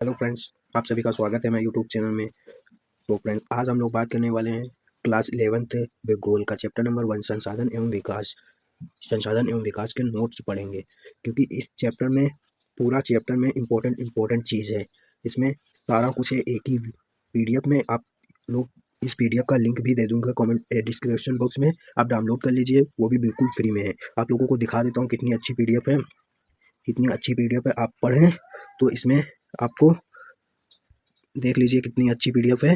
Hello friends, आप सभी का स्वागत है मेरे यूट्यूब चैनल में। तो फ्रेंड्स, आज हम लोग बात करने वाले हैं क्लास 11th भूगोल का चैप्टर नंबर 1 संसाधन एवं विकास के नोट्स पढ़ेंगे। क्योंकि इस चैप्टर में पूरा चैप्टर में इम्पोर्टेंट चीज़ है। इसमें सारा कुछ है एक ही पीडीएफ में। आप लोग इस पीडीएफ का लिंक भी दे दूंगा कमेंट डिस्क्रिप्शन बॉक्स में, आप डाउनलोड कर लीजिए। वो भी बिल्कुल फ्री में है। आप लोगों को दिखा देता हूँ कितनी अच्छी पीडीएफ है, आप पढ़ें। तो इसमें आपको देख लीजिए कितनी अच्छी पीडीएफ है।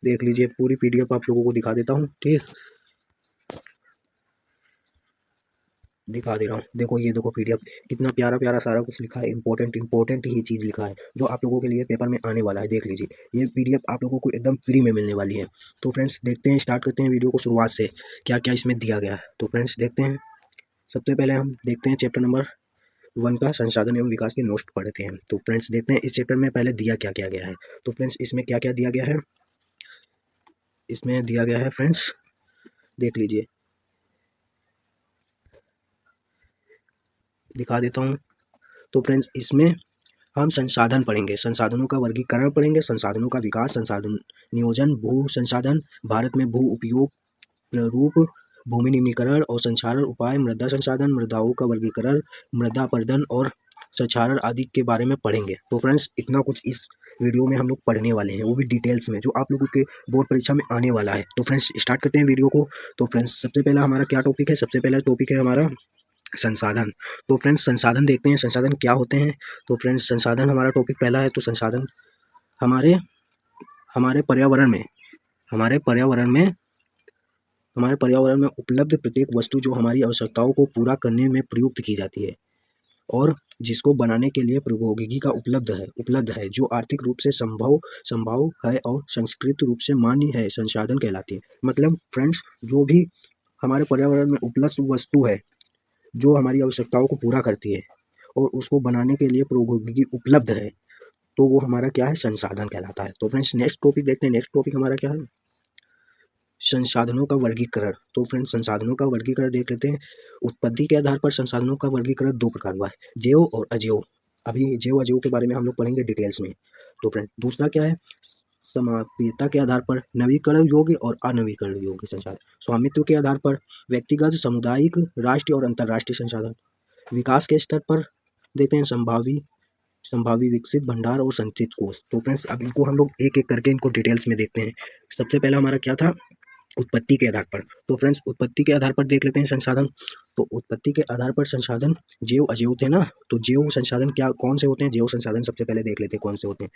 देख लीजिए पूरी पीडीएफ आप लोगों को दिखा देता हूँ। ठीक, दिखा दे रहा हूँ। देखो, ये देखो पीडीएफ, कितना प्यारा प्यारा सारा कुछ लिखा है। इंपॉर्टेंट ही चीज़ लिखा है जो आप लोगों के लिए पेपर में आने वाला है। देख लीजिए, ये पीडीएफ आप लोगों को एकदम फ्री में मिलने वाली है। तो फ्रेंड्स, देखते हैं, स्टार्ट करते हैं वीडियो को शुरुआत से, क्या क्या इसमें दिया गया है। तो फ्रेंड्स देखते हैं, सबसे पहले हम देखते हैं चैप्टर नंबर 1 का संसाधन एवं विकास के नोट्स पढ़ते हैं। तो फ्रेंड्स देखते हैं इस चैप्टर में पहले दिया क्या क्या गया है। तो फ्रेंड्स, इसमें क्या क्या दिया गया है, इसमें दिया गया है फ्रेंड्स, देख लीजिए, दिखा देता हूँ। तो फ्रेंड्स, इसमें हम संसाधन पढ़ेंगे, संसाधनों का वर्गीकरण पढ़ेंगे, संसाधनों का विकास, संसाधन नियोजन, भू संसाधन, भारत में भू उपयोग, प्रारूप, भूमि निम्नीकरण और संचारण उपाय, मृदा संसाधन, मृदाओं का वर्गीकरण, मृदा अपरदन और संचारण आदि के बारे में पढ़ेंगे। तो फ्रेंड्स, इतना कुछ इस वीडियो में हम लोग पढ़ने वाले हैं, वो भी डिटेल्स में, जो आप लोगों के बोर्ड परीक्षा में आने वाला है। तो फ्रेंड्स, स्टार्ट करते हैं वीडियो को। तो फ्रेंड्स, सबसे पहला हमारा क्या टॉपिक है, सबसे पहला टॉपिक है हमारा संसाधन। तो फ्रेंड्स, संसाधन देखते हैं, संसाधन क्या होते हैं। तो फ्रेंड्स, संसाधन हमारा टॉपिक पहला है। तो संसाधन हमारे हमारे पर्यावरण में हमारे पर्यावरण में हमारे पर्यावरण में उपलब्ध प्रत्येक वस्तु जो हमारी आवश्यकताओं को पूरा करने में प्रयुक्त की जाती है और जिसको बनाने के लिए प्रौद्योगिकी का उपलब्ध है, जो आर्थिक रूप से संभव है और संस्कृत रूप से मान्य है, संसाधन कहलाती है। मतलब फ्रेंड्स, जो भी हमारे पर्यावरण में उपलब्ध वस्तु है जो हमारी आवश्यकताओं को पूरा करती है और उसको बनाने के लिए प्रौद्योगिकी उपलब्ध है, तो वो हमारा क्या है, संसाधन कहलाता है। तो फ्रेंड्स, नेक्स्ट टॉपिक देखते हैं। नेक्स्ट टॉपिक हमारा क्या है, संसाधनों का वर्गीकरण। तो फ्रेंड्स, संसाधनों का वर्गीकरण देख लेते हैं। उत्पत्ति के आधार पर संसाधनों का वर्गीकरण दो प्रकार हुआ है, जैव और अजैव। अभी जैव अजैव के बारे में हम लोग पढ़ेंगे डिटेल्स में। तो फ्रेंड, दूसरा क्या है, समाप्यता के आधार पर नवीकरण योग्य और अनवीकरण योग्य संसाधन। स्वामित्व के आधार पर व्यक्तिगत, सामुदायिक, राष्ट्रीय और अंतर्राष्ट्रीय संसाधन। विकास के स्तर पर देते हैं संभावी विकसित भंडार और संचित कोष। तो फ्रेंड्स, अब इनको हम लोग एक एक करके इनको डिटेल्स में देखते हैं। सबसे पहला हमारा क्या था, उत्पत्ति के आधार पर। तो फ्रेंड्स, उत्पत्ति के आधार पर देख लेते हैं संसाधन। तो उत्पत्ति के आधार पर संसाधन जैव अजैव थे ना। तो जैव संसाधन क्या कौन से होते हैं, जैव संसाधन सबसे पहले देख लेते हैं कौन से होते हैं।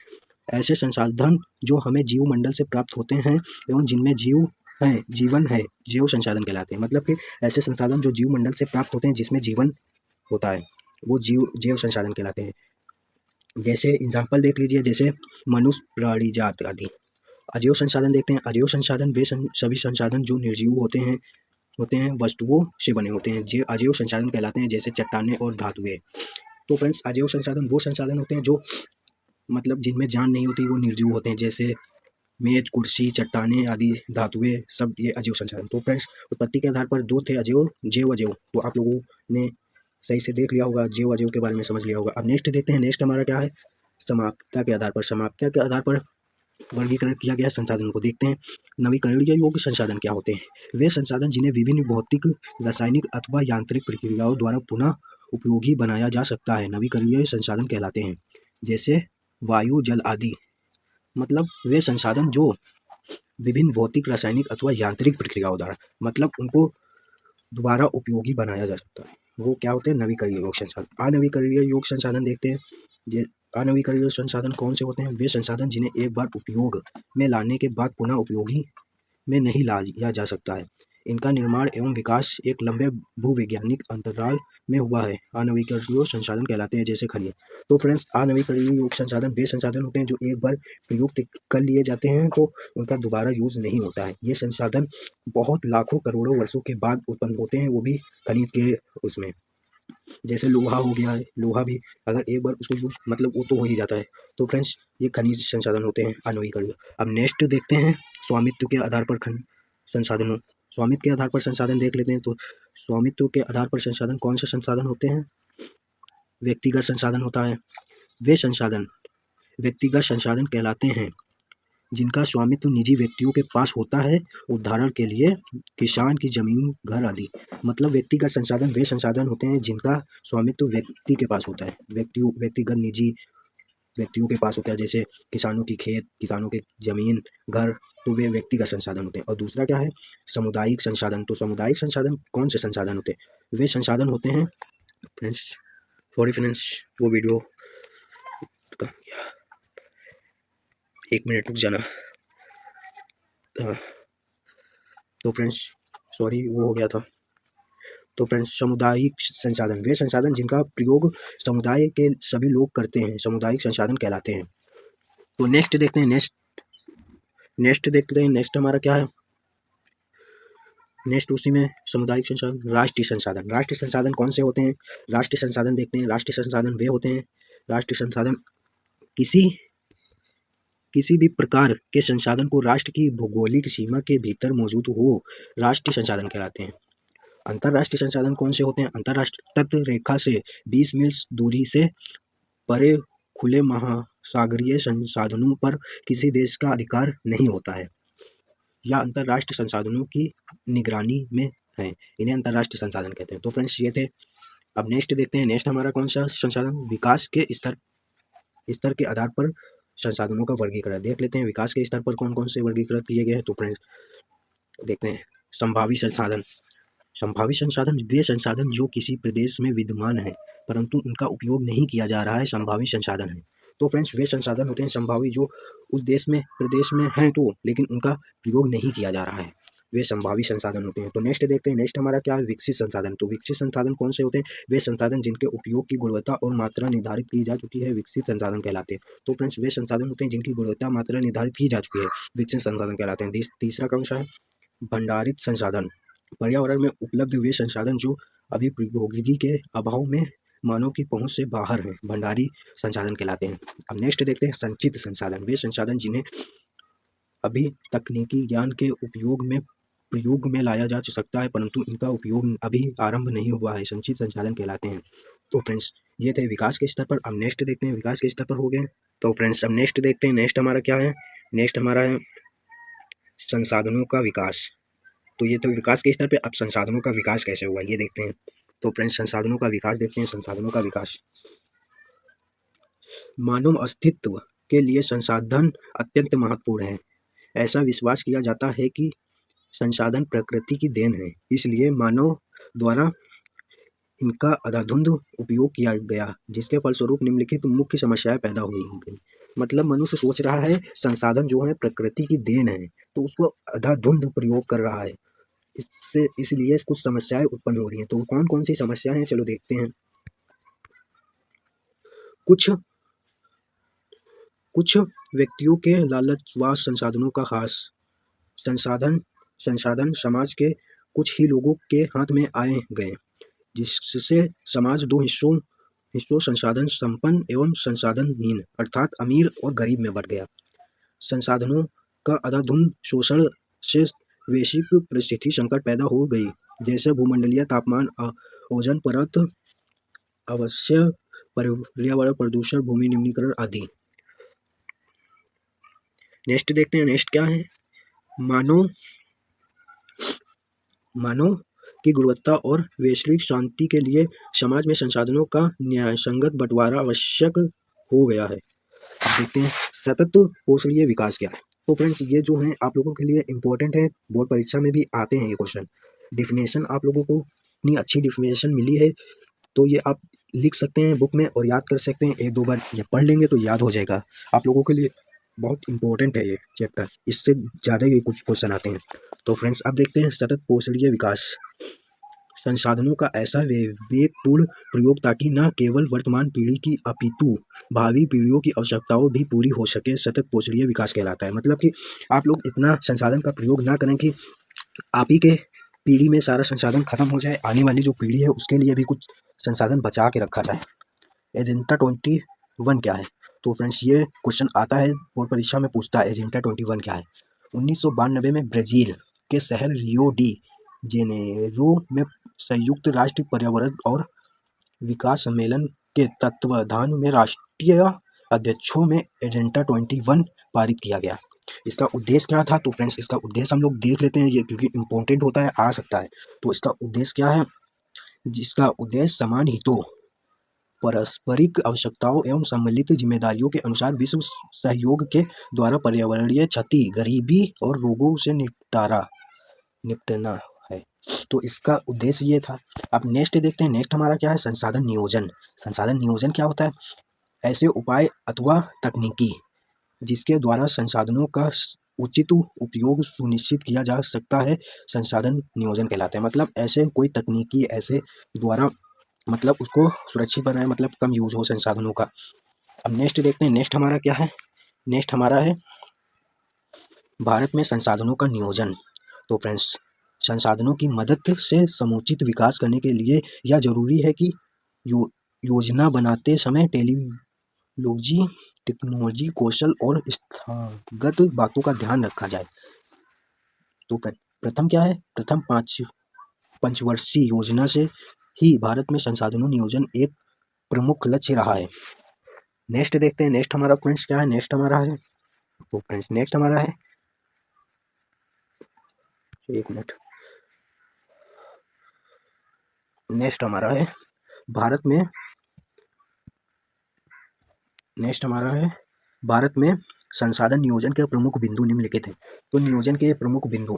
ऐसे संसाधन जो हमें जीव मंडल से प्राप्त होते हैं एवं जिनमें जीवन है, जैव संसाधन कहलाते हैं। मतलब कि ऐसे संसाधन जो जीव मंडल से प्राप्त होते हैं जिसमें जीवन होता है, वो जैव संसाधन कहलाते हैं। जैसे एग्जाम्पल देख लीजिए, जैसे मनुष्य, प्राणी जात आदि। अजैव संसाधन देखते हैं। अजैव संसाधन वे सभी संसाधन जो निर्जीव होते हैं वस्तुओं से बने होते हैं, जो अजैव संसाधन कहलाते हैं, जैसे चट्टानें और धातुएं। तो फ्रेंड्स, अजैव संसाधन वो संसाधन होते हैं जो मतलब जिनमें जान नहीं होती, वो निर्जीव होते हैं, जैसे मेज, कुर्सी, चट्टानें आदि, धातुएं, सब ये अजैव संसाधन। तो फ्रेंड्स, उत्पत्ति के आधार पर दो थे, जैव अजैव। तो आप लोगों ने सही से देख लिया होगा, जैव अजैव के बारे में समझ लिया होगा। अब नेक्स्ट देखते हैं। नेक्स्ट हमारा क्या है, समाप्यता के आधार पर वर्गीकरण किया गया संसाधनों को देखते हैं। नवीकरणीय योग्य संसाधन क्या होते हैं, वे संसाधन जिन्हें विभिन्न भौतिक, रासायनिक अथवा यांत्रिक प्रक्रियाओं द्वारा पुनः उपयोगी बनाया जा सकता है, नवीकरणीय संसाधन कहलाते हैं। जैसे वायु, जल आदि। मतलब वे संसाधन जो विभिन्न भौतिक, रासायनिक अथवा यांत्रिक प्रक्रियाओं द्वारा, मतलब उनको दोबारा उपयोगी बनाया जा सकता है, वो क्या होते हैं, नवीकरणीय योग्य संसाधन। अनवीकरणीय योग्य संसाधन देखते हैं। अनवीकरणीय संसाधन कौन से होते हैं, वे संसाधन जिन्हें एक बार उपयोग में लाने के बाद पुनः उपयोगी में नहीं लाया जा सकता है। इनका निर्माण एवं विकास एक लंबे भूवैज्ञानिक अंतराल में हुआ है, अनवीकरणीय संसाधन कहलाते हैं, जैसे खनिज। तो फ्रेंड्स, अनवीकरणीय संसाधन वे संसाधन होते हैं जो एक बार प्रयुक्त कर लिए जाते हैं तो उनका दोबारा यूज नहीं होता है। ये संसाधन बहुत लाखों करोड़ों वर्षों के बाद उत्पन्न होते हैं, वो भी खनिज के उसमें। जैसे लोहा हो गया है, लोहा भी अगर एक बार उसको यूज मतलब वो तो हो ही जाता है। तो फ्रेंड्स, ये खनिज संसाधन होते हैं अनवीकरणीय। अब नेक्स्ट देखते हैं, स्वामित्व के आधार पर संसाधनों। स्वामित्व के आधार पर संसाधन देख लेते हैं। तो स्वामित्व के आधार पर संसाधन कौन से संसाधन होते हैं, व्यक्तिगत संसाधन होता है। वे संसाधन व्यक्तिगत संसाधन कहलाते हैं जिनका स्वामित्व निजी व्यक्तियों के पास होता है, उदाहरण के लिए किसान की जमीन, घर आदि। मतलब व्यक्तिगत संसाधन वे संसाधन होते हैं जिनका स्वामित्व व्यक्ति के पास होता है, व्यक्तिगत निजी व्यक्तियों के पास होता है, जैसे किसानों की खेत, किसानों के जमीन, घर, तो वे व्यक्तिगत संसाधन होते हैं। और दूसरा क्या है, सामुदायिक संसाधन। तो सामुदायिक संसाधन कौन से संसाधन होते हैं? वे संसाधन होते हैं फ्रेंड्स, सॉरी फ्रेंड्स, वो वीडियो 1 मिनट रुक जाना। हाँ, तो फ्रेंड्स सॉरी वो हो गया था। तो फ्रेंड्स सामुदायिक संसाधन वे संसाधन जिनका प्रयोग समुदाय के सभी लोग करते हैं, सामुदायिक संसाधन कहलाते हैं। तो नेक्स्ट देखते हैं, नेक्स्ट हमारा क्या है, नेक्स्ट उसी में सामुदायिक संसाधन, राष्ट्रीय संसाधन। राष्ट्रीय संसाधन कौन से होते हैं? राष्ट्रीय संसाधन देखते हैं। राष्ट्रीय संसाधन वे होते हैं, राष्ट्रीय संसाधन किसी भी प्रकार के संसाधन को राष्ट्र की भौगोलिक सीमा के भीतर मौजूद हो, राष्ट्रीय संसाधन कहलाते हैं। अंतर्राष्ट्रीय संसाधन कौन से होते हैं? अंतर्राष्ट्रीय तट रेखा से 20 मील दूरी से परे खुले महासागरीय संसाधनों पर किसी देश का अधिकार नहीं होता है या अंतर्राष्ट्रीय संसाधनों की निगरानी में है, इन्हें अंतर्राष्ट्रीय संसाधन कहते हैं। तो फ्रेंड्स ये थे। अब नेक्स्ट देखते हैं, नेक्स्ट हमारा कौन सा संसाधन, विकास के स्तर के आधार पर संसाधनों का वर्गीकरण देख लेते हैं। विकास के स्तर पर कौन कौन से वर्गीकृत किए गए हैं? तो फ्रेंड्स देखते हैं, संभावी संसाधन। संभावी संसाधन वे संसाधन जो किसी प्रदेश में विद्यमान है परंतु उनका उपयोग नहीं किया जा रहा है, संभावी संसाधन है। तो फ्रेंड्स वे संसाधन होते हैं संभावी, जो उस देश में प्रदेश में हैं तो लेकिन उनका प्रयोग नहीं किया जा रहा है, वे संभावी संसाधन होते हैं। तो नेक्स्ट देखते हैं, नेक्स्ट हमारा क्या है, विकसित संसाधन। तो विकसित संसाधन कौन से होते हैं? वे संसाधन जिनके उपयोग की गुणवत्ता और मात्रा निर्धारित की जा चुकी है, विकसित संसाधन कहलाते हैं। तो फ्रेंड्स वे संसाधन होते हैं जिनकी गुणवत्ता मात्रा निर्धारित की जा चुकी है, विकसित संसाधन कहलाते हैं। तीसरा कौन सा है, भंडारित संसाधन। पर्यावरण में उपलब्ध वे संसाधन जो अभी प्रौद्योगिकी के अभाव में मानव की पहुंच से बाहर हैं, भंडारी संसाधन कहलाते हैं। अब नेक्स्ट देखते हैं, संचित संसाधन। वे संसाधन जिन्हें अभी तकनीकी ज्ञान के प्रयोग में लाया जा सकता है परंतु इनका उपयोग अभी आरंभ नहीं हुआ है, संचित संसाधन कहलाते हैं। तो फ्रेंड्स ये थे विकास के स्तर पर। अब नेक्स्ट देखते हैं, विकास के स्तर पर हो गए। तो फ्रेंड्स अब नेक्स्ट देखते हैं, नेक्स्ट हमारा क्या है, नेक्स्ट हमारा है संसाधनों का विकास। तो ये तो विकास के स्तर पे, अब संसाधनों का विकास कैसे हुआ ये देखते हैं। तो फ्रेंड्स संसाधनों का विकास देखते हैं। संसाधनों का विकास, मानव अस्तित्व के लिए संसाधन अत्यंत महत्वपूर्ण है। ऐसा विश्वास किया जाता है कि संसाधन प्रकृति की देन है, इसलिए मानव द्वारा इनका अंधाधुंध उपयोग किया गया, जिसके फलस्वरूप निम्नलिखित मुख्य समस्याएं पैदा हुई। मतलब मनुष्य सोच रहा है संसाधन जो है प्रकृति की देन है तो उसको अंधाधुंध प्रयोग कर रहा है, इसलिए कुछ समस्याएं उत्पन्न हो रही हैं। तो कौन कौन सी समस्याएं हैं, चलो देखते हैं। कुछ व्यक्तियों के लालच व संसाधनों का ह्रास। संसाधन समाज के कुछ ही लोगों के हाथ में आए गए, जिससे समाज दो हिस्सों संसाधन संपन्न एवं संसाधनहीन अर्थात अमीर और गरीब में बंट गया। संसाधनों का अंधाधुंध शोषण से वैश्विक परिस्थिति संकट पैदा हो गई, जैसे भूमंडलीय तापमान, ओजोन परत, अवश्य पर्यावरण प्रदूषण, भूमि निम्नीकरण आदि। नेक्स्ट देखते हैं, नेक्स्ट क्या है, मानव की गुणवत्ता और वैश्विक शांति के लिए समाज में संसाधनों का न्यायसंगत बंटवारा आवश्यक हो गया है। अब देखते हैं सतत पोषणीय विकास क्या है। तो फ्रेंड्स ये जो है आप लोगों के लिए इम्पोर्टेंट है, बोर्ड परीक्षा में भी आते हैं ये क्वेश्चन। डिफिनेशन आप लोगों को इतनी अच्छी डिफिनेशन मिली है तो ये आप लिख सकते हैं बुक में और याद कर सकते हैं, 1-2 बार ये पढ़ लेंगे तो याद हो जाएगा। आप लोगों के लिए बहुत इंपॉर्टेंट है ये चैप्टर, इससे ज़्यादा ही कुछ क्वेश्चन आते हैं। तो फ्रेंड्स अब देखते हैं सतत पोषणीय विकास। संसाधनों का ऐसा विवेकपूर्ण प्रयोग ताकि न केवल वर्तमान पीढ़ी की अपितु भावी पीढ़ियों की आवश्यकताओं भी पूरी हो सके, सतत पोषणीय विकास कहलाता है। मतलब कि आप लोग इतना संसाधन का प्रयोग ना करें कि आप ही के पीढ़ी में सारा संसाधन खत्म हो जाए, आने वाली जो पीढ़ी है उसके लिए भी कुछ संसाधन बचा के रखा जाए। एजेंडा 21 क्या है? तो फ्रेंड्स ये क्वेश्चन आता है बोर्ड परीक्षा में, पूछता है एजेंडा 21 क्या है। 1992 में ब्राज़ील के शहर रियो डी जेनेरो में संयुक्त राष्ट्र पर्यावरण और विकास सम्मेलन के तत्वाधान में राष्ट्रीय अध्यक्षों में एजेंडा 21 पारित किया गया। इसका उद्देश्य क्या था? तो फ्रेंड्स इसका उद्देश्य हम लोग देख लेते हैं, ये क्योंकि इम्पोर्टेंट होता है, आ सकता है। तो इसका उद्देश्य क्या है? जिसका उद्देश्य समान हितों, पारस्परिक आवश्यकताओं एवं सम्मिलित जिम्मेदारियों के अनुसार विश्व सहयोग के द्वारा पर्यावरणीय क्षति, गरीबी और रोगों से निपटना है। तो इसका उद्देश्य ये था। अब नेक्स्ट देखते हैं, नेक्स्ट हमारा क्या है? संसाधन नियोजन। संसाधन नियोजन क्या होता है? ऐसे उपाय अथवा तकनीकी जिसके द्वारा संसाधनों का उचित उपयोग सुनिश्चित किया जा सकता है, संसाधन नियोजन कहलाते हैं। मतलब ऐसे कोई तकनीकी ऐसे द्वारा मतलब उसको सुरक्षित बनाए, मतलब कम यूज हो संसाधनों का। अब नेक्स्ट देखते हैं, नेक्स्ट हमारा क्या है? नेक्स्ट हमारा है भारत में संसाधनों का नियोजन। तो फ्रेंड्स संसाधनों की मदद से समुचित विकास करने के लिए यह जरूरी है कि योजना बनाते समय टेक्नोलॉजी, कौशल और स्थागत बातों का ध्यान रखा जाए। तो प्रथम क्या है? प्रथम पंचवर्षीय योजना से ही भारत में संसाधनों नियोजन एक प्रमुख लक्ष्य रहा है। नेक्स्ट देखते हैं, नेक्स्ट हमारा फ्रेंड्स क्या है? नेक्स्ट हमारा है, तो फ्रेंड्स नेक्स्ट हमारा है, एक मिनट, नेक्स्ट हमारा है भारत में, नेक्स्ट हमारा है भारत में संसाधन नियोजन के प्रमुख बिंदु निम्नलिखित हैं। तो नियोजन के प्रमुख बिंदु,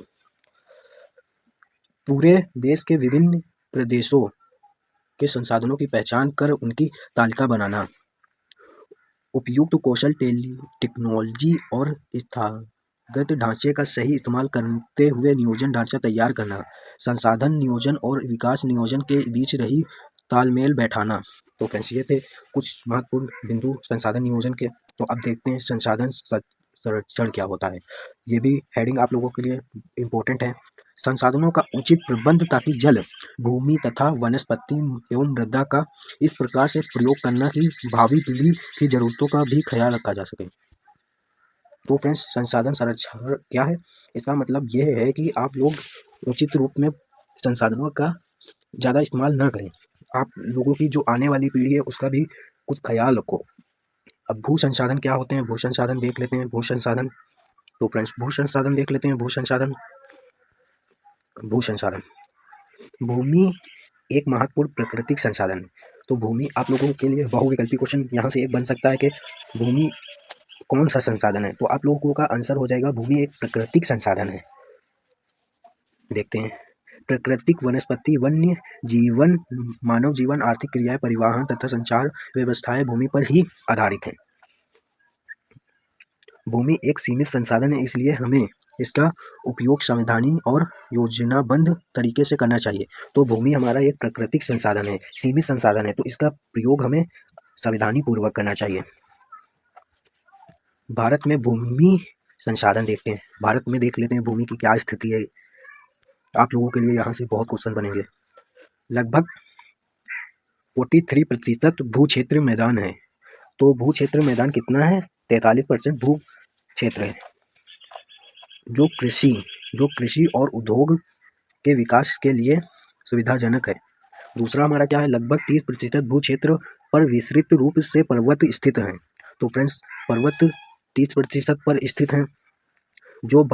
पूरे देश के विभिन्न प्रदेशों के संसाधनों की पहचान कर उनकी तालिका बनाना, उपयुक्त कौशल, टेक्नोलॉजी और स्थागत ढांचे का सही इस्तेमाल करते हुए नियोजन ढांचा तैयार करना, संसाधन नियोजन और विकास नियोजन के बीच रही तालमेल बैठाना। तो फ्रेंड्स ये थे कुछ महत्वपूर्ण बिंदु संसाधन नियोजन के। तो अब देखते हैं संसाधन संरक्षण क्या होता है। ये भी हेडिंग आप लोगों के लिए इम्पोर्टेंट है। संसाधनों का उचित प्रबंध ताकि जल, भूमि तथा वनस्पति एवं मृदा का इस प्रकार से प्रयोग करना कि भावी पीढ़ी की जरूरतों का भी ख्याल रखा जा सके। तो फ्रेंड्स संसाधन संरक्षण क्या है? इसका मतलब यह है कि आप लोग उचित रूप में संसाधनों का ज़्यादा इस्तेमाल न करें, आप लोगों की जो आने वाली पीढ़ी है उसका भी कुछ ख्याल रखो। अब भू संसाधन क्या होते हैं? भू संसाधन देख लेते हैं। भू संसाधन, तो फ्रेंड्स भू संसाधन देख लेते हैं। भू संसाधन, भू संसाधन, भूमि एक महत्वपूर्ण प्राकृतिक संसाधन है। तो भूमि आप लोगों के लिए बहुविकल्पी क्वेश्चन यहाँ से एक बन सकता है कि भूमि कौन सा संसाधन है? तो आप लोगों का आंसर हो जाएगा भूमि एक प्राकृतिक संसाधन है। देखते हैं, प्राकृतिक वनस्पति, वन्य जीवन, मानव जीवन, आर्थिक क्रियाएं, परिवहन तथा संचार व्यवस्थाएं भूमि पर ही आधारित हैं। भूमि एक सीमित संसाधन है, इसलिए हमें इसका उपयोग संवैधानिक और योजनाबद्ध तरीके से करना चाहिए। तो भूमि हमारा एक प्राकृतिक संसाधन है, सीमित संसाधन है, तो इसका प्रयोग हमें सावधानी पूर्वक करना चाहिए। भारत में भूमि संसाधन देखते हैं। भारत में देख लेते हैं भूमि की क्या स्थिति है। आप लोगों के लिए यहाँ से बहुत क्वेश्चन बनेंगे। लगभग 43% भू क्षेत्र मैदान है। तो भू क्षेत्र मैदान कितना है? 43% भू क्षेत्र है, जो कृषि और उद्योग के विकास के लिए सुविधाजनक है। दूसरा हमारा क्या है? लगभग 30% भू क्षेत्र पर विस्तृत रूप से पर्वत स्थित हैं। तो फ्रेंड्स पर्वत 30% पर स्थित हैं, जो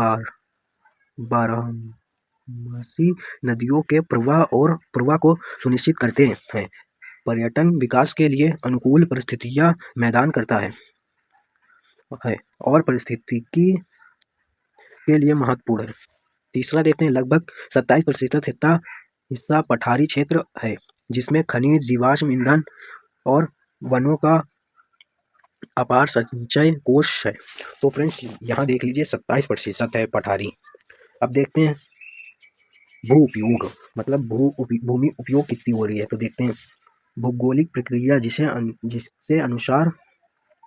बारहमासी नदियों के प्रवाह को सुनिश्चित करते हैं। पर्यटन विकास के लिए अनुकूल परिस्थितियां मैदान करता है और पारिस्थितिकी के लिए महत्वपूर्ण है। तीसरा देखते हैं, लगभग 27% हिस्सा पठारी क्षेत्र है, जिसमें खनिज, जीवाश्म ईंधन और वनों का अपार संचय कोष है। तो फ्रेंड्स यहाँ देख लीजिए 27% है पठारी। अब देखते हैं भू उपयोग, मतलब भूमि उपयोग कितनी हो रही है। तो देखते हैं भौगोलिक प्रक्रिया जिससे अनुसार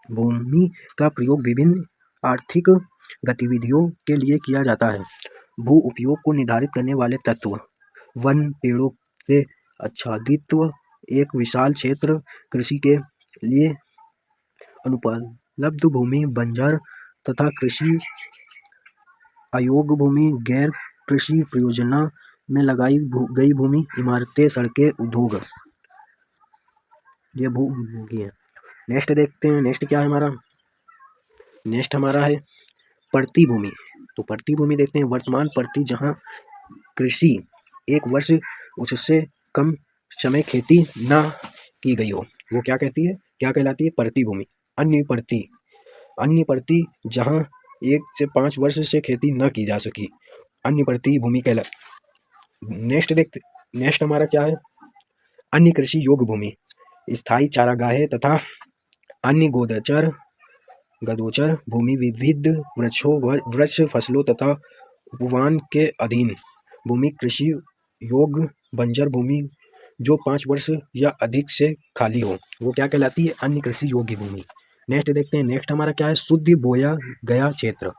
भूमि का प्रयोग विभिन्न आर्थिक गतिविधियों के लिए किया जाता है। भू उपयोग को निर्धारित करने वाले तत्व, वन, पेड़ों से आच्छादित एक विशाल क्षेत्र, कृषि के लिए अनुपलब्ध भूमि, बंजर तथा कृषि अयोग्य भूमि, गैर कृषि प्रयोजन में लगाई गई भूमि, इमारतें, सड़कें, उद्योग। ये भूभोगी है। नेक्स्ट देखते हैं, नेक्स्ट क्या है हमारा, नेक्स्ट हमारा है पड़ती भूमि। तो पड़ती भूमि देखते हैं, वर्तमान पड़ती जहाँ कृषि एक वर्ष उससे कम समय खेती ना की गई हो, वो क्या कहती है, क्या कहलाती है, पड़ती भूमि। अन्य पड़ती, अन्य पड़ती जहाँ 1 से 5 वर्ष से खेती न की जा सकी, अन्य पड़ती भूमि कहला। नेक्स्ट देखते, नेक्स्ट हमारा क्या है, अन्य कृषि योग्य भूमि, स्थायी चारागाहें तथा अन्य गदोचर भूमि विविध वृक्षों व वृक्ष फसलों तथा उपवन के अधीन भूमि, कृषि योग्य बंजर भूमि जो 5 वर्ष या अधिक से खाली हो, वो क्या कहलाती है, अन्य कृषि योग्य भूमि। नेक्स्ट देखते हैं, नेक्स्ट हमारा क्या है, शुद्ध बोया गया क्षेत्र।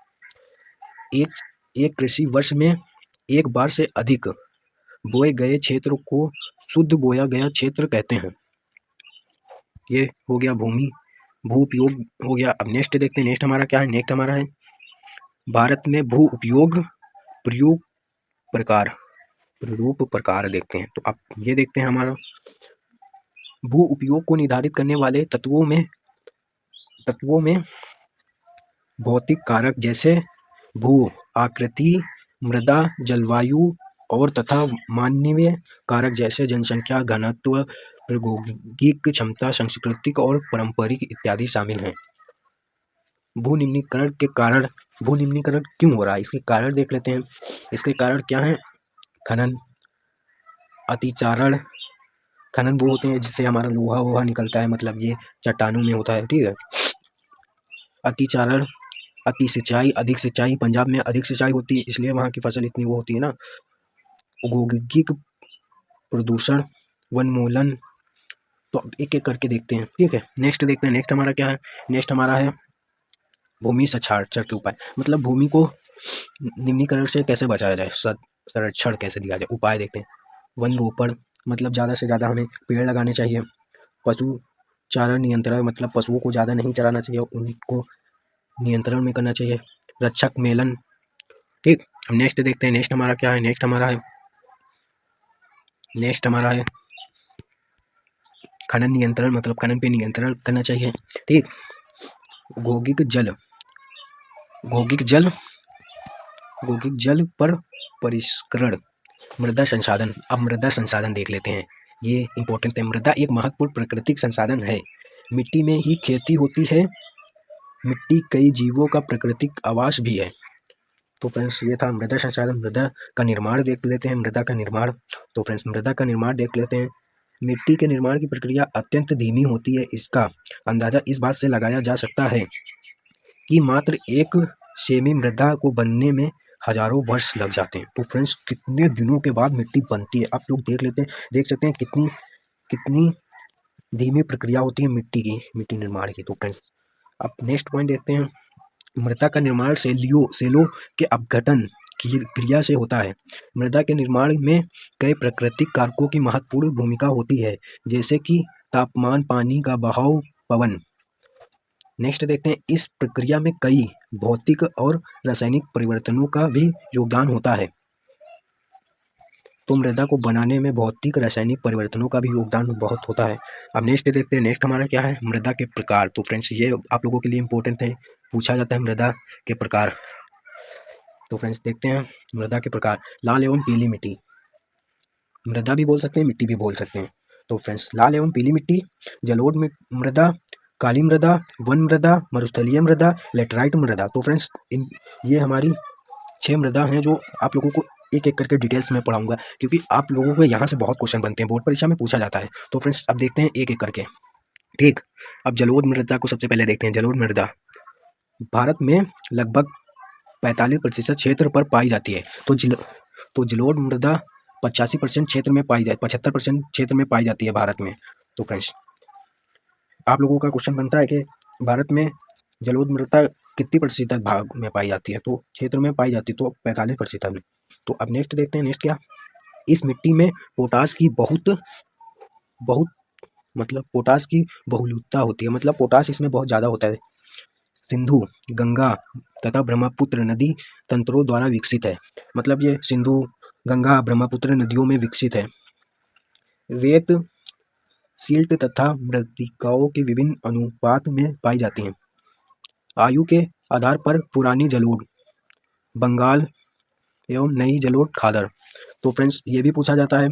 एक कृषि वर्ष में एक बार से अधिक बोए गए क्षेत्र को शुद्ध बोया गया क्षेत्र कहते हैं। ये हो गया भूमि, भू उपयोग हो गया। अब नेक्स्ट देखते हैं, नेक्स्ट हमारा क्या है, नेक्स्ट हमारा है भारत में भू उपयोग प्रयोग प्रकार, रूप प्रकार देखते हैं। तो अब ये देखते हैं हमारा भू उपयोग को निर्धारित करने वाले तत्वों में भौतिक कारक जैसे भू आकृति, मृदा, जलवायु और तथा मानवीय कारक जैसे जनसंख्या, घनत्व, प्रायोगिक क्षमता, सांस्कृतिक और पारंपरिक इत्यादि शामिल हैं। भू निम्नीकरण के कारण, भू निम्नीकरण क्यों हो रहा है, इसके कारण देख लेते हैं। इसके कारण क्या है, खनन, अतिचारण, खनन वो होते हैं जिससे हमारा लोहा वोहा निकलता है, मतलब ये चट्टानों में होता है, ठीक है। अतिचारण, अति सिंचाई, अधिक सिंचाई, पंजाब में अधिक सिंचाई होती है इसलिए वहाँ की फसल इतनी वो होती है ना। औद्योगिक प्रदूषण, वनोन्मूलन। तो अब एक एक करके देखते हैं, ठीक है। नेक्स्ट देखते हैं, नेक्स्ट हमारा क्या है, नेक्स्ट हमारा है भूमि संरक्षण के उपाय, मतलब भूमि को निम्नीकरण से कैसे बचाया जाए, संरक्षण कैसे दिया जाए, उपाय देखते हैं। वन रोपण, मतलब ज़्यादा से ज़्यादा हमें पेड़ लगाने चाहिए। पशु चारण नियंत्रण, मतलब पशुओं को ज़्यादा नहीं चराना चाहिए, उनको नियंत्रण में करना चाहिए। रक्षक मेलन, ठीक। अब नेक्स्ट देखते हैं, नेक्स्ट हमारा क्या है, नेक्स्ट हमारा है खनन नियंत्रण, मतलब खनन पे नियंत्रण करना चाहिए, ठीक। औद्योगिक जल पर परिष्करण, मृदा संसाधन। अब मृदा संसाधन देख लेते हैं, ये इंपॉर्टेंट है। मृदा एक महत्वपूर्ण प्राकृतिक संसाधन है, मिट्टी में ही खेती होती है, मिट्टी कई जीवों का प्राकृतिक आवास भी है। तो फ्रेंड्स ये था मृदा संसाधन। मृदा का निर्माण देख लेते हैं, मृदा का निर्माण। तो फ्रेंड्स मृदा का निर्माण देख लेते हैं। मिट्टी के निर्माण की प्रक्रिया अत्यंत धीमी होती है, इसका अंदाजा इस बात से लगाया जा सकता है कि मात्र एक सेमी मृदा को बनने में हजारों वर्ष लग जाते हैं। तो फ्रेंड्स कितने दिनों के बाद मिट्टी बनती है, आप लोग देख सकते हैं कितनी धीमी प्रक्रिया होती है मिट्टी निर्माण की। तो फ्रेंड्स अब नेक्स्ट पॉइंट देखते हैं, मृदा का निर्माण सेलों के अपघटन की क्रिया से होता है। मृदा के निर्माण में कई प्राकृतिक कारकों की महत्वपूर्ण भूमिका होती है, जैसे कि तापमान, पानी का बहाव, पवन। नेक्स्ट देखते हैं, इस प्रक्रिया में कई भौतिक और रासायनिक परिवर्तनों का भी योगदान होता है। तो मृदा को बनाने में भौतिक रासायनिक परिवर्तनों का भी योगदान बहुत होता है। अब नेक्स्ट देखते हैं, नेक्स्ट हमारा क्या है, मृदा के प्रकार। तो फ्रेंड्स ये आप लोगों के लिए इंपॉर्टेंट है, पूछा जाता है मृदा के प्रकार। तो फ्रेंड्स देखते हैं मृदा के प्रकार। लाल एवं पीली मिट्टी, मृदा भी बोल सकते हैं, मिट्टी भी बोल सकते हैं। तो फ्रेंड्स लाल एवं पीली मिट्टी, जलोढ़ मृदा, काली मृदा, वन मृदा, मरुस्थलीय मृदा, लेटराइट मृदा। तो फ्रेंड्स ये हमारी 6 मृदा हैं जो आप लोगों को एक एक करके डिटेल्स में पढ़ाऊंगा, क्योंकि आप लोगों को यहाँ से बहुत क्वेश्चन बनते हैं, बोर्ड परीक्षा में पूछा जाता है। तो फ्रेंड्स अब देखते हैं एक एक करके, ठीक। अब जलोढ़ मृदा को सबसे पहले देखते हैं। जलोढ़ मृदा भारत में लगभग 45% क्षेत्र पर पाई जाती है। तो जलोढ़ मृदा 85% क्षेत्र में पाई जाती, 75% क्षेत्र में पाई जाती है भारत में। तो फ्रेंड्स आप लोगों का क्वेश्चन बनता है कि भारत में जलोढ़ मृदा कितनी प्रतिशत भाग में पाई जाती है, तो क्षेत्र में पाई जाती है तो 45% में। तो अब नेक्स्ट देखते हैं, नेक्स्ट क्या, इस मिट्टी में पोटास की बहुत मतलब पोटास की बहुलता होती है, मतलब पोटास इसमें बहुत ज़्यादा होता है। सिंधु, गंगा तथा ब्रह्मपुत्र नदी तंत्रों द्वारा विकसित है, मतलब ये सिंधु, गंगा, ब्रह्मपुत्र नदियों में विकसित है। रेत सिल्ट तथा मृत्तिकाओं के विभिन्न अनुपात में पाई जाती हैं। आयु के आधार पर पुरानी जलोढ़ बंगाल एवं नई जलोढ़ खादर। तो फ्रेंड्स ये भी पूछा जाता है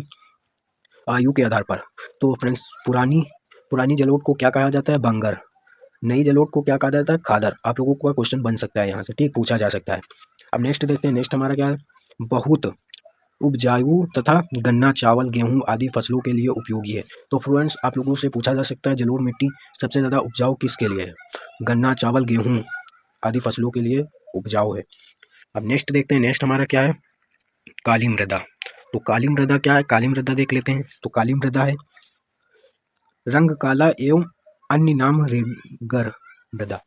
आयु के आधार पर। तो फ्रेंड्स पुरानी जलोढ़ को क्या कहा जाता है? बंगर। नई जलोढ़ को क्या कहा जाता है? खादर। आप लोगों का क्वेश्चन बन सकता है यहाँ से, ठीक, पूछा जा सकता है। अब नेक्स्ट देखते हैं, नेक्स्ट हमारा क्या है? बहुत उपजाऊ तथा गन्ना, चावल, गेहूं आदि फसलों के लिए उपयोगी है। तो फ्रेंड्स आप लोगों से पूछा जा सकता है जलोढ़ मिट्टी सबसे ज़्यादा उपजाऊ किसके लिए है? गन्ना, चावल, गेहूं आदि फसलों के लिए उपजाऊ है। अब नेक्स्ट देखते हैं, नेक्स्ट हमारा क्या है? काली मृदा। तो काली मृदा क्या है? काली मृदा देख लेते हैं। तो काली मृदा है रंग काला एवं अन्य नाम रेगर मृदा।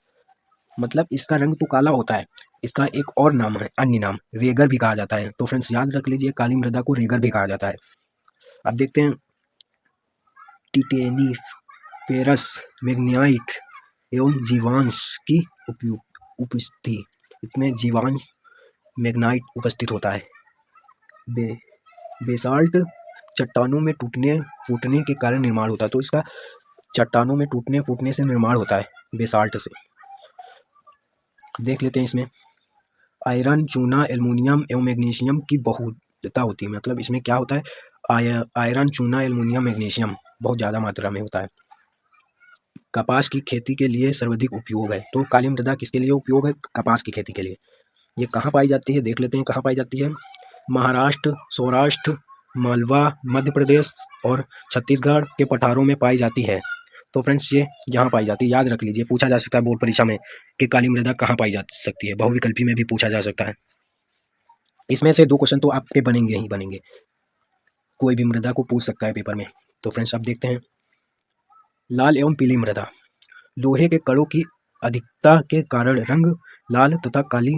मतलब इसका रंग तो काला होता है, इसका एक और नाम है, अन्य नाम रेगर भी कहा जाता है। तो फ्रेंड्स याद रख लीजिए, काली मृदा को रेगर भी कहा जाता है। अब देखते हैं टिटेनिफेरस मैग्नाइट एवं जीवांश की उपस्थिति। इसमें जीवांश मैग्नाइट उपस्थित होता है। बेसाल्ट चट्टानों में टूटने फूटने के कारण निर्माण होता है। तो इसका चट्टानों में टूटने फूटने से निर्माण होता है, बेसाल्ट से। देख लेते हैं इसमें आयरन, चूना, एल्युमिनियम एवं मैग्नीशियम की बहुलता होती है। मतलब इसमें क्या होता है? आयरन, चूना, एल्युमिनियम, मैग्नीशियम बहुत ज़्यादा मात्रा में होता है। कपास की खेती के लिए सर्वाधिक उपयोग है। तो काली मृदा किसके लिए उपयोग है? कपास की खेती के लिए। ये कहाँ पाई जाती है? देख लेते हैं कहाँ पाई जाती है। महाराष्ट्र, सौराष्ट्र, मालवा, मध्य प्रदेश और छत्तीसगढ़ के पठारों में पाई जाती है। तो फ्रेंड्स ये यहाँ पाई जाती है, याद रख लीजिए, पूछा जा सकता है बोर्ड परीक्षा में कि काली मृदा कहाँ पाई जा सकती है। बहुविकल्पी में भी पूछा जा सकता है। इसमें से 2 क्वेश्चन तो आपके बनेंगे ही बनेंगे, कोई भी मृदा को पूछ सकता है पेपर में। तो फ्रेंड्स अब देखते हैं लाल एवं पीली मृदा। लोहे के कणों की अधिकता के कारण रंग लाल तथा काली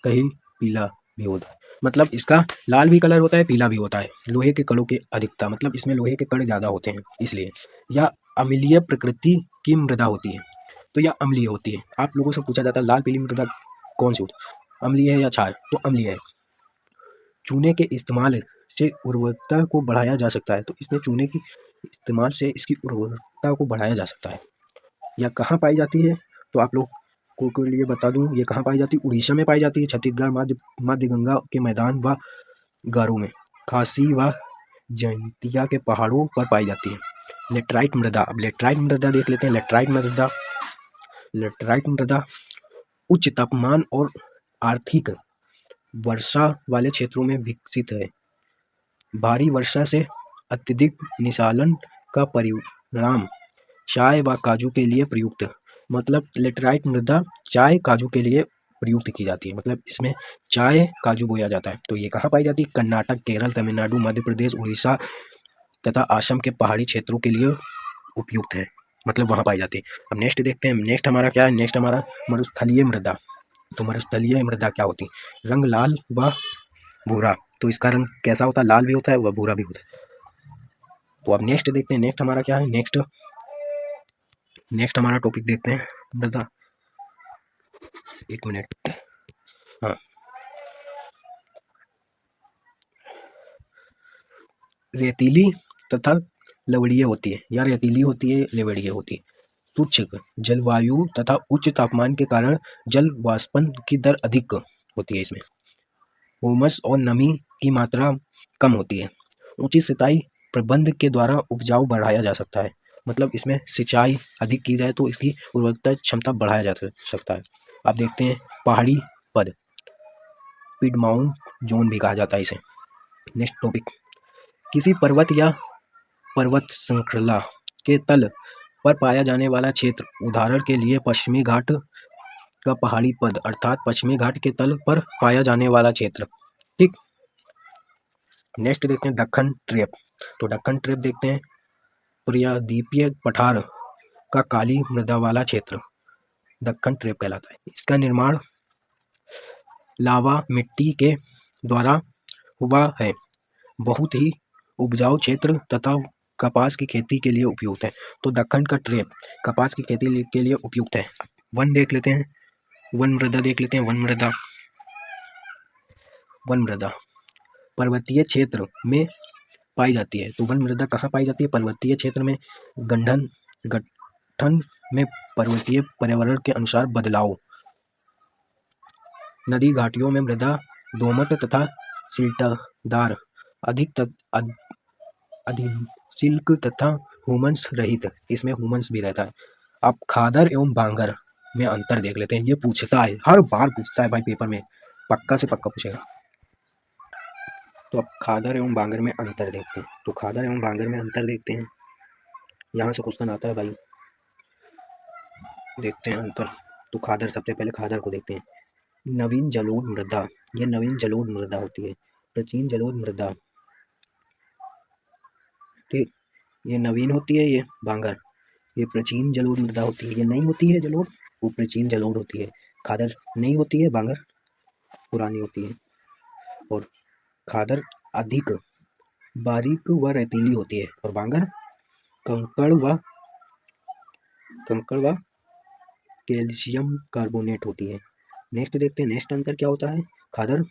कहीं पीला भी होता है। मतलब इसका लाल भी कलर होता है, पीला भी होता है। लोहे के कणों की अधिकता मतलब इसमें लोहे के कण ज़्यादा होते हैं इसलिए। या अम्लीय प्रकृति की मृदा होती है, तो यह अम्लीय होती है। आप लोगों से पूछा जाता है लाल पीली मृदा कौन सी होती है, अम्लीय है या क्षार? तो अम्लीय है। चूने के इस्तेमाल से उर्वरकता को बढ़ाया जा सकता है। तो इसमें चूने की इस्तेमाल से इसकी उर्वरकता को बढ़ाया जा सकता है। यह कहाँ पाई जाती है? तो आप लोग को लिए बता दूं, ये कहाँ पाई जाती है? उड़ीसा में पाई जाती है, छत्तीसगढ़, मध्य गंगा के मैदान व गारों में, खासी व जैंतिया के पहाड़ों पर पाई जाती है। लेटराइट मृदा। अब लेटराइट मृदा देख लेते हैं। लेटराइट मृदा उच्च तापमान और आर्थिक वर्षा वाले क्षेत्रों में विकसित है। भारी वर्षा से अत्यधिक निस्तालन का परिणाम चाय व काजू के लिए प्रयुक्त। मतलब लेटराइट मृदा चाय काजू के लिए प्रयुक्त की जाती है। मतलब इसमें चाय काजू बोया जाता है। तो ये कहाँ पाई जाती है? कर्नाटक, केरल, तमिलनाडु, मध्य प्रदेश, उड़ीसा तथा असम के पहाड़ी क्षेत्रों के लिए उपयुक्त है। मतलब वहाँ पाई जाती है। अब नेक्स्ट देखते हैं, नेक्स्ट हमारा क्या है? नेक्स्ट हमारा मरुस्थलीय मृदा। तो मरुस्थलीय मृदा क्या होती है? रंग लाल व भूरा। तो इसका रंग कैसा होता है? लाल भी होता है व भूरा भी होता है। तो अब नेक्स्ट देखते हैं, नेक्स्ट हमारा क्या है? नेक्स्ट हमारा टॉपिक देखते हैं मृदा। एक मिनट, हाँ, रेतीली तथा लवणीय होती है, या रेतीली होती है, लवणीय होती है। शुष्क जलवायु तथा उच्च तापमान के कारण जल वाष्पन की दर अधिक होती है। इसमें ह्यूमस और नमी की मात्रा कम होती है। ऊंची सिंचाई प्रबंध के द्वारा उपजाऊ बढ़ाया जा सकता है। मतलब इसमें सिंचाई अधिक की जाए तो इसकी उर्वरकता क्षमता बढ़ाया जा सकता है। आप देखते हैं पहाड़ी पद, पिडमाउंट जोन भी कहा जाता है इसे। नेक्स्ट टॉपिक, किसी पर्वत या पर्वत श्रृंखला के तल पर पाया जाने वाला क्षेत्र। उदाहरण के लिए पश्चिमी घाट का पहाड़ी पद अर्थात पश्चिमी घाट के तल पर पाया जाने वाला क्षेत्र, ठीक। नेक्स्ट देखते हैं दक्कन ट्रेप। तो दक्कन ट्रेप देखते हैं प्रायद्वीपीय पठार का काली मृदा वाला क्षेत्र दक्कन ट्रेप कहलाता है। इसका निर्माण लावा मिट्टी के द्वारा हुआ है। बहुत ही उपजाऊ क्षेत्र तथा कपास की खेती के लिए उपयुक्त है। तो दक्कन का ट्रेप कपास की खेती के लिए उपयुक्त है। वन देख लेते हैं, वन मृदा देख लेते हैं। वन मृदा पर्वतीय क्षेत्र में पाई जाती है। तो वन मृदा कहाँ पाई जाती है? पर्वतीय क्षेत्र में, गठन में पर्वतीय पर्यावरण के अनुसार बदलाव, नदी घाटियों में मृदा दोमट तथा सिल्टदार, अधिसिल्क तथा हुमस रहित, इसमें हुमस भी रहता है। अब खादर एवं बांगर में अंतर देख लेते हैं। ये पूछता है, हर बार पूछता है भाई पेपर में, पक्का से पक्का पूछेगा। तो अब खादर एवं बांगर में अंतर देखते हैं। तो खादर एवं बांगर में अंतर देखते हैं, यहाँ से क्वेश्चन आता है भाई। देखते हैं अंतर। तो खादर, सबसे पहले खादर को देखते हैं। नवीन जलोढ़ मृदा, ये नवीन जलोढ़ मृदा होती है। प्राचीन जलोढ़ मृदा, ठीक, ये नवीन होती है। ये बांगर, ये प्राचीन जलोढ़ मृदा होती है। ये नहीं होती है जलोढ़, वो प्राचीन जलोढ़ होती है। खादर नहीं होती है, बांगर पुरानी होती है। और खादर अधिक बारीक व रेतीली होती है, और बांगर कंकड़ व कैल्शियम कार्बोनेट होती है। नेक्स्ट देखते हैं, नेक्स्ट अंतर क्या होता है। खादर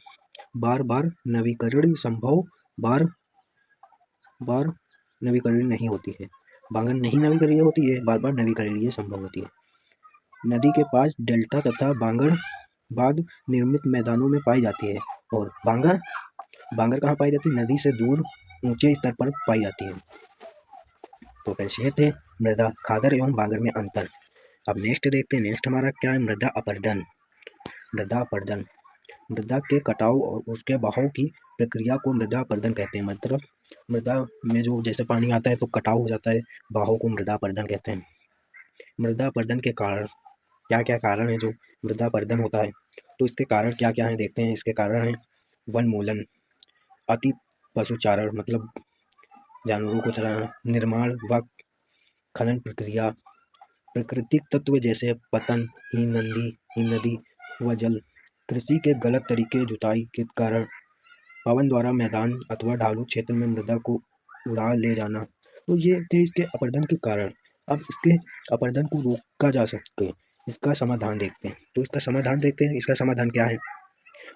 बार बार नवीकरण संभव, बार बार नवीकरण नहीं होती है। बांगर नहीं नवीकरणीय होती है, बार बार नवीकरणीय संभव होती है। नदी के पास डेल्टा तथा बांगर बाद निर्मित मैदानों में पाई जाती है। और बांगर कहाँ पाई जाती है? नदी से दूर ऊंचे स्तर पर पाई जाती है। तो फ्रेंड्स ये थे मृदा खादर एवं बांगर में अंतर। अब नेक्स्ट देखते हैं, नेक्स्ट हमारा क्या है? मृदा अपरदन। मृदा अपरदन, मृदा के कटाव और उसके बहाव की प्रक्रिया को मृदा अपरदन कहते हैं। मतलब मृदा में जो जैसे पानी आता है तो कटाव हो जाता है, बहाव को मृदा अपरदन कहते हैं। मृदा अपरदन के कारण क्या क्या कारण है जो मृदा अपरदन होता है? तो इसके कारण क्या क्या है देखते हैं। इसके कारण है वनमूलन, अति पशुचारण मतलब जानवरों को चराना, निर्माण व खनन प्रक्रिया, प्राकृतिक तत्व जैसे पतन, हिम नदी व जल, कृषि के गलत तरीके, जुताई के कारण, पवन द्वारा मैदान अथवा ढालू क्षेत्र में मृदा को उड़ा ले जाना। तो ये थे इसके अपरदन के कारण। अब इसके अपरदन को रोका जा सके, इसका समाधान देखते हैं। तो इसका समाधान देखते हैं, इसका समाधान क्या है?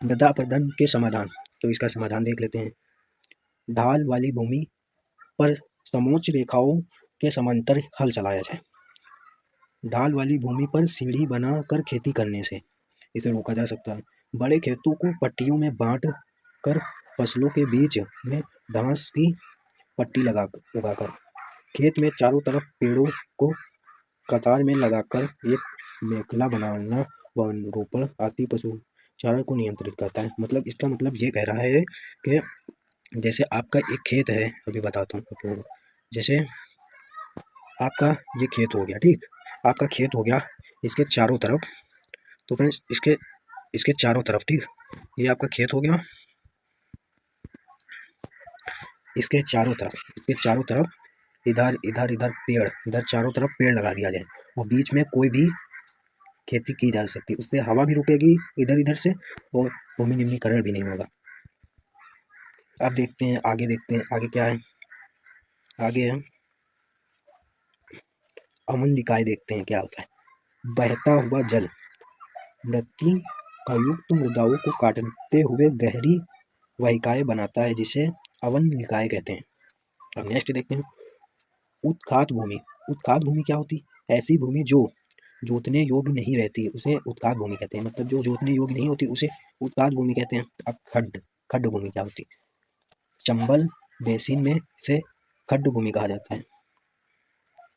मृदा अपरदन के समाधान, तो इसका समाधान देख लेते हैं। ढाल वाली भूमि पर समोच्च रेखाओं के समांतर हल चलाया जाए। ढाल वाली भूमि पर सीढ़ी बनाकर खेती करने से इसे रोका जा सकता है। बड़े खेतों को पट्टियों में बांट कर फसलों के बीच में घास की पट्टी उगाकर, खेत में चारों तरफ पेड़ों को कतार में लगाकर एक मेखला बनाना, वनरोपण आदि पशुचारण को नियंत्रित करता है। मतलब इसका मतलब ये कह रहा है कि जैसे आपका एक खेत है, अभी बताता हूँ आपको। जैसे आपका ये खेत हो गया, ठीक, आपका खेत हो गया, इसके चारों तरफ, तो फ्रेंड्स इसके चारों तरफ, ठीक, ये आपका खेत हो गया, इसके चारों तरफ इधर पेड़, इधर चारों तरफ पेड़ लगा दिया जाए, और बीच में कोई भी खेती की जा सकती है। उससे हवा भी रुकेगी इधर से, और भूमि निम्नीकरण भी नहीं होगा। अब देखते हैं आगे क्या है। आगे हम अम्ल निकाय देखते हैं क्या होता है। बहता हुआ जल मृति युक्त मृदाओं को काटते हुए गहरी वाहिकाएं बनाता है, जिसे अवन निकाय कहते हैं। अब नेक्स्ट देखते हैं, उत्खात भूमि। उत्खात भूमि क्या होती है? ऐसी भूमि जो जोतने योग्य नहीं रहती, उसे उत्खात भूमि कहते हैं। मतलब जो जोतने योग्य नहीं होती उसे उत्खात भूमि कहते हैं। अब खड्ड भूमि क्या होती है? चंबल बेसिन में इसे खड्ड भूमि कहा जाता है।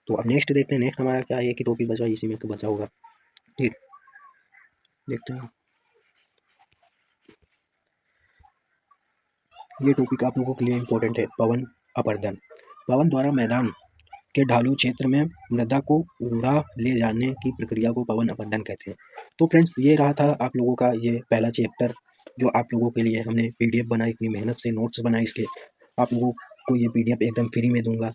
तो अब नेक्स्ट देखते हैं, नेक्स्ट हमारा क्या है कि टॉपिक बचा, इसी में बचा होगा, ठीक, देखते हैं। ये टॉपिक आप लोगों के लिए इम्पोर्टेंट है, पवन अपरदन। पवन द्वारा मैदान के ढालू क्षेत्र में मृदा को उड़ा ले जाने की प्रक्रिया को पवन अपरदन कहते हैं। तो फ्रेंड्स ये रहा था आप लोगों का ये पहला चैप्टर, जो आप लोगों के लिए हमने पीडीएफ बनाई, इतनी मेहनत से नोट्स बनाए इसके। आप लोगों को ये पीडीएफ एकदम फ्री में दूंगा,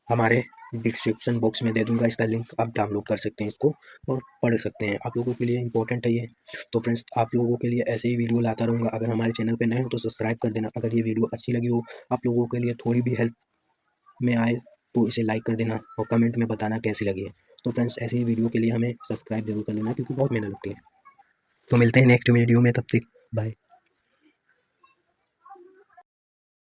हमारे डिस्क्रिप्शन बॉक्स में दे दूंगा इसका लिंक, आप डाउनलोड कर सकते हैं इसको और पढ़ सकते हैं। आप लोगों के लिए इंपॉर्टेंट है ये। तो फ्रेंड्स आप लोगों के लिए ऐसे ही वीडियो लाता रहूँगा। अगर हमारे चैनल पे नए हो तो सब्सक्राइब कर देना। अगर ये वीडियो अच्छी लगी हो, आप लोगों के लिए थोड़ी भी हेल्प में आए, तो इसे लाइक कर देना और कमेंट में बताना कैसी लगी है। तो फ्रेंड्स ऐसे ही वीडियो के लिए हमें सब्सक्राइब जरूर कर लेना, क्योंकि बहुत मेहनत लगती है। तो मिलते हैं नेक्स्ट वीडियो में, तब तक बाय।